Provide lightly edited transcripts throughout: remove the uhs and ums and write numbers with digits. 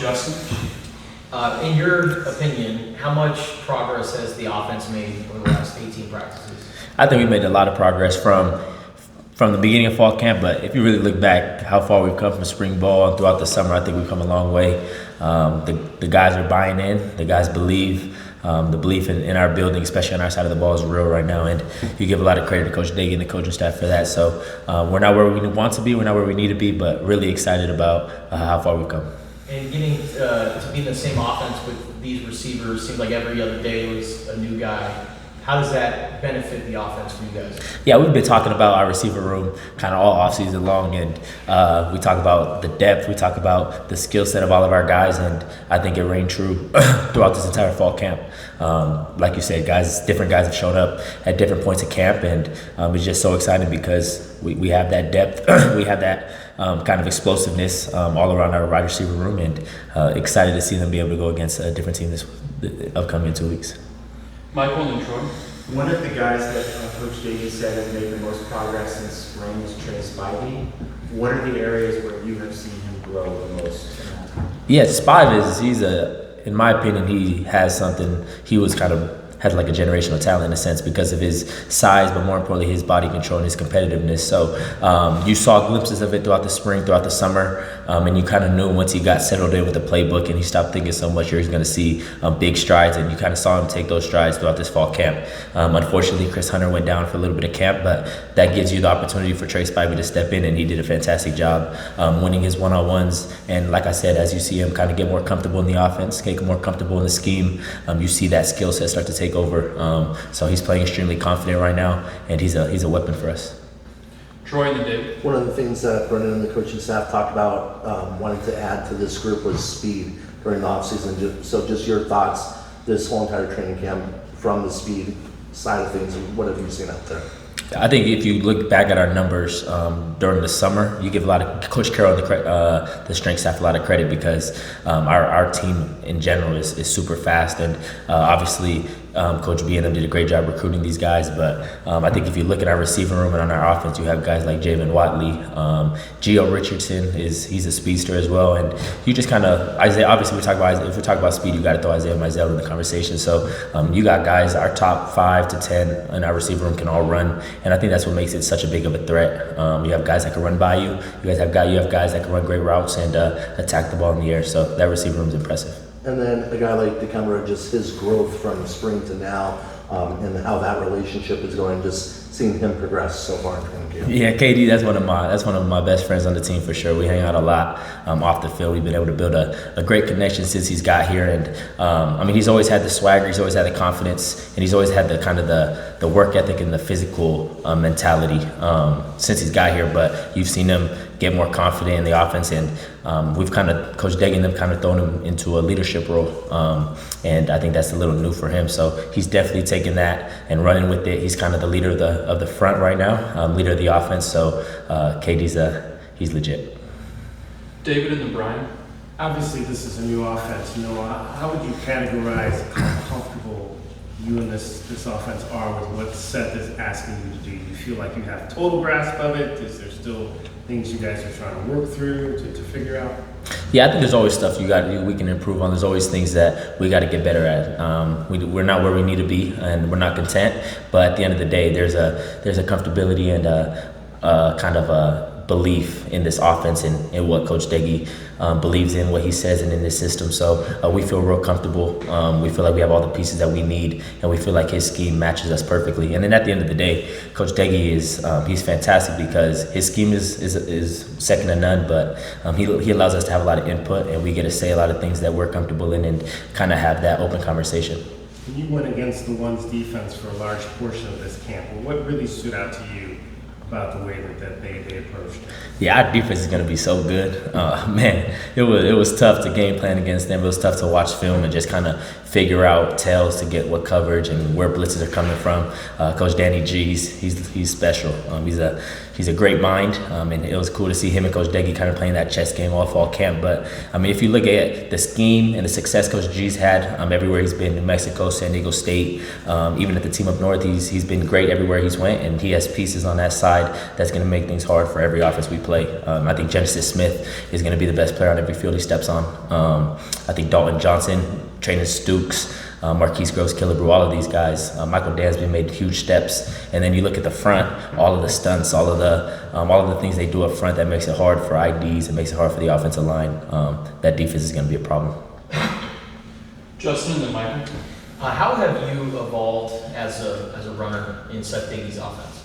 Justin. In your opinion, how much progress has the offense made over the last 18 practices? I think we made a lot of progress from the beginning of fall camp, but if you really look back how far we've come from spring ball and throughout the summer, I think we've come a long way. The guys are buying in. The guys believe. The belief in our building, especially on our side of the ball, is real right now, and you give a lot of credit to Coach Daggy and the coaching staff for that. So we're not where we want to be, we're not where we need to be, but really excited about how far we've come. And getting to be in the same offense with these receivers, seems like every other day was a new guy. How does that benefit the offense for you guys? Yeah, we've been talking about our receiver room kind of all offseason long, and we talk about the depth, we talk about the skill set of all of our guys, and I think it rang true throughout this entire fall camp. Like you said, different guys have shown up at different points of camp, and it's just so exciting because we have that depth, we have that kind of explosiveness all around our wide receiver room, and excited to see them be able to go against a different team this upcoming 2 weeks. Michael and Troy. One of the guys that Coach Daggy said has made the most progress in spring is Trey Spivey. What are the areas where you have seen him grow the most in that time? Yeah, Spive in my opinion, he has something. He has like a generational talent in a sense because of his size, but more importantly, his body control and his competitiveness. So you saw glimpses of it throughout the spring, throughout the summer, and you kind of knew once he got settled in with the playbook and he stopped thinking so much, you're going to see big strides, and you kind of saw him take those strides throughout this fall camp. Unfortunately, Chris Hunter went down for a little bit of camp, but that gives you the opportunity for Trey Spivey to step in, and he did a fantastic job winning his one-on-ones. And like I said, as you see him kind of get more comfortable in the offense, get more comfortable in the scheme, you see that skill set start to take over. So he's playing extremely confident right now, and he's a weapon for us. Troy and David. One of the things that Brendan and the coaching staff talked about wanting to add to this group was speed during the offseason. So just your thoughts this whole entire training camp from the speed side of things, and what have you seen out there? I think if you look back at our numbers during the summer, you give a lot of Coach Carroll, the strength staff, a lot of credit because our team in general is super fast, and obviously Coach B and them did a great job recruiting these guys. But I think if you look at our receiver room and on our offense, you have guys like Javen Watley, Gio Richardson he's a speedster as well, and you just kind of Isaiah. Obviously, if we talk about speed, you got to throw Isaiah Mizell in the conversation. So you got guys, our top 5 to 10 in our receiver room can all run. And I think that's what makes it such a big of a threat. You have guys that can run by you. You have guys that can run great routes and attack the ball in the air. So that receiver room is impressive. And then a guy like DeCamera, just his growth from spring to now, and how that relationship is going, just seeing him progress so far in training camp. Yeah, KD, that's one of my best friends on the team for sure. We hang out a lot off the field. We've been able to build a great connection since he's got here, and he's always had the swagger, he's always had the confidence, and he's always had the kind of the work ethic and the physical mentality since he's got here. But you've seen him get more confident in the offense, and we've kind of, Coach Daggy and them kind of thrown him into a leadership role, and I think that's a little new for him. So he's definitely taken that and running with it. He's kind of the leader of the front right now, leader of the offense. So he's legit. David and Brian. Obviously, this is a new offense. How would you categorize how comfortable you and this offense are with what Seth is asking you to do? Do you feel like you have total grasp of it? Is there still things you guys are trying to work through to figure out? Yeah, I think there's always stuff we can improve on. There's always things that we got to get better at. We're not where we need to be, and we're not content. But at the end of the day, there's a comfortability and a kind of a belief in this offense and in what Coach Daggy believes in, what he says, and in this system. So we feel real comfortable. We feel like we have all the pieces that we need, and we feel like his scheme matches us perfectly. And then at the end of the day, Coach Daggy he's fantastic because his scheme is second to none. But he allows us to have a lot of input, and we get to say a lot of things that we're comfortable in and kind of have that open conversation. And you went against the Ones defense for a large portion of this camp. Well, what really stood out to you about the way that they approached it? Yeah, our defense is going to be so good. Man, it was tough to game plan against them. It was tough to watch film and just kind of figure out tells to get what coverage and where blitzes are coming from. Coach Danny G, he's special. He's a great mind, and it was cool to see him and Coach Daggy kind of playing that chess game all fall camp. But if you look at the scheme and the success Coach G's had everywhere he's been, New Mexico, San Diego State, even at the team up north, he's been great everywhere he's went, and he has pieces on that side inside that's going to make things hard for every offense we play. I think Genesis Smith is going to be the best player on every field he steps on. I think Dalton Johnson, Traden Stukes, Marquise Groves, Killebrew, all of these guys. Michael Dansby made huge steps, and then you look at the front, all of the stunts, all of the things they do up front that makes it hard for IDs, it makes it hard for the offensive line. That defense is going to be a problem. Justin and then Michael. How have you evolved as a runner in Seth Davies' offense?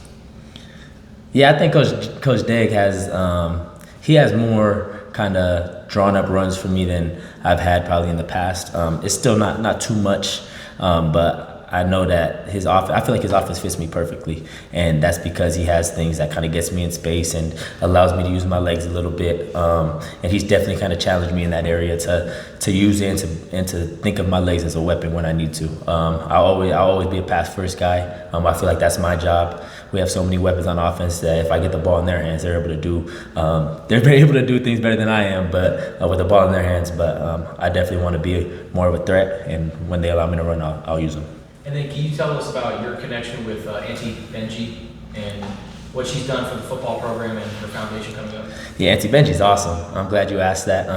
Yeah, I think Coach Deg has more kind of drawn up runs for me than I've had probably in the past. It's still not too much, but I know that I feel like his offense fits me perfectly, and that's because he has things that kind of gets me in space and allows me to use my legs a little bit. And he's definitely kind of challenged me in that area to use it and to think of my legs as a weapon when I need to. I'll always be a pass first guy. I feel like that's my job. We have so many weapons on offense that if I get the ball in their hands, they're able to do things better than I am, but with the ball in their hands. But I definitely want to be more of a threat, and when they allow me to run, I'll use them. And then can you tell us about your connection with Auntie Benji and what she's done for the football program and her foundation coming up? Yeah, Auntie Benji's awesome. I'm glad you asked that.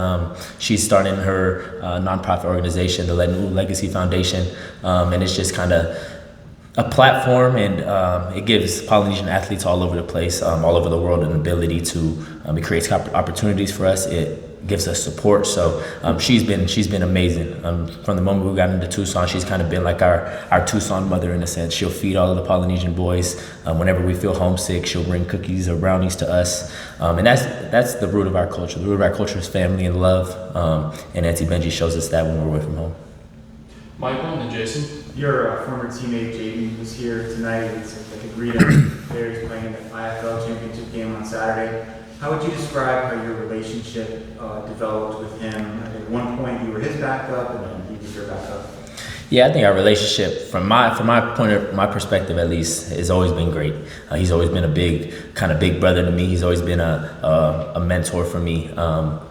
She's starting her nonprofit organization, the New Legacy Foundation, and it's just kind of a platform, and it gives Polynesian athletes all over the place, all over the world, an ability to, it creates opportunities for us. It gives us support. So she's been amazing. From the moment we got into Tucson, she's kind of been like our Tucson mother in a sense. She'll feed all of the Polynesian boys. Whenever we feel homesick, she'll bring cookies or brownies to us. And that's the root of our culture. The root of our culture is family and love. And Auntie Benji shows us that when we're away from home. Michael and then Jason. Your former teammate Jaden was here tonight. It's like a greeting. Barry's playing in the IFL championship game on Saturday. How would you describe how your relationship developed with him? At one point, you were his backup, and then he was your backup. Yeah, I think our relationship, from my perspective at least, has always been great. He's always been a big brother to me. He's always been a mentor for me.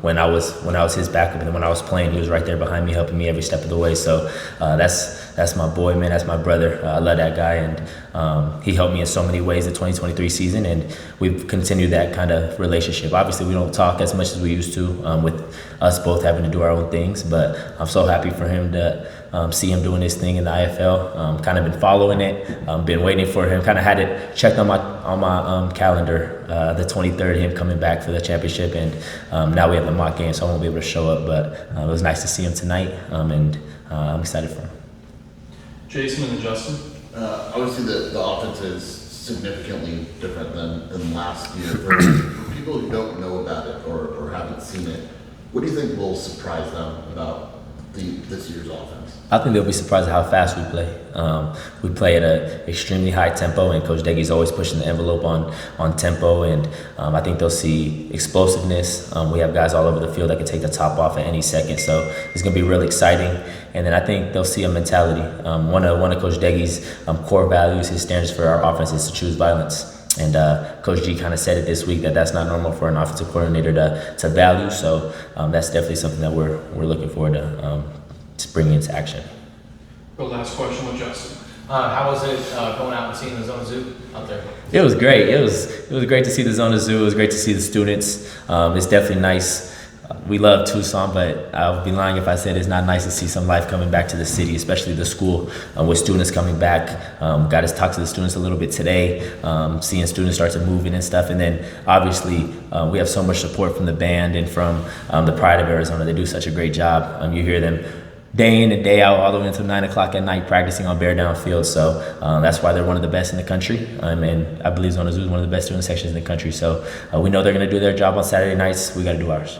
When I was his backup, and when I was playing, he was right there behind me, helping me every step of the way. So that's my boy, man. That's my brother. I love that guy, and he helped me in so many ways the 2023 season, and we've continued that kind of relationship. Obviously, we don't talk as much as we used to, with us both having to do our own things, but I'm so happy for him to see him doing his thing in the IFL. Kind of been following it, been waiting for him. Kind of had it checked on my calendar, the 23rd, him coming back for the championship, and now we have the mock game, so I won't be able to show up. But it was nice to see him tonight, and I'm excited for him. Jason and then Justin. Obviously, the offense is significantly different than last year. For people who don't know about it or haven't seen it, what do you think will surprise them about this year's offense? I think they'll be surprised at how fast we play. We play at an extremely high tempo, and Coach Deggy's always pushing the envelope on tempo, and I think they'll see explosiveness. We have guys all over the field that can take the top off at any second, so it's going to be really exciting. And then I think they'll see a mentality. One of Coach Deggy's core values, his standards for our offense, is to choose violence. And Coach G kind of said it this week that that's not normal for an offensive coordinator to value. So that's definitely something that we're looking forward to bringing into action. The last question with Justin. How was it going out and seeing the Zona Zoo out there? It was great. It was great to see the Zona Zoo. It was great to see the students. It's definitely nice. We love Tucson, but I would be lying if I said it's not nice to see some life coming back to the city, especially the school, with students coming back. Got to talk to the students a little bit today, seeing students start to move in and stuff. And then obviously we have so much support from the band and from the Pride of Arizona. They do such a great job. You hear them day in and day out, all the way until 9 o'clock at night, practicing on Bear Down Field. So that's why they're one of the best in the country. And I believe Zona Zoo is one of the best student sections in the country. So we know they're going to do their job on Saturday nights. We got to do ours.